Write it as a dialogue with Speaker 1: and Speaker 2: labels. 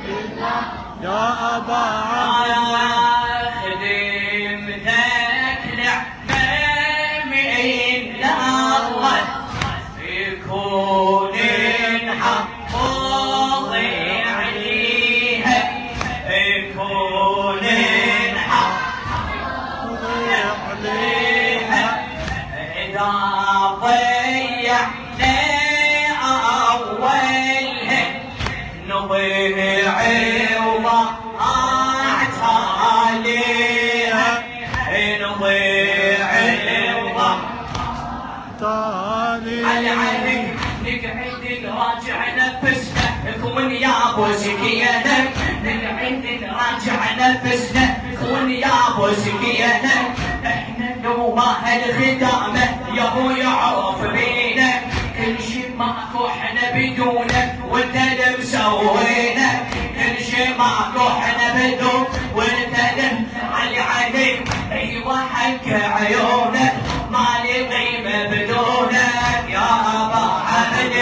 Speaker 1: يا أبا عبد الله
Speaker 2: خدمتك نعمة من الله يكون الحفظ عليها يكون الحفظ عليها إذا ضيعنا أولها نضيع وضاعت عليها نضيع على عينك نقعد نراجع نفسنا كون يا ابو سكينه نقعد نراجع نفسنا كون يا ابو سكينه احنا لو ما هالخدامه يا ابو يعرف بينا كل شي ماكو احنا بدونك وانت اللي مسوينا كل شي ماكو احنا بدون وانت اللي علي عليك ايوه حق عيونك ما لي قيمه بدونك يا ابا عبد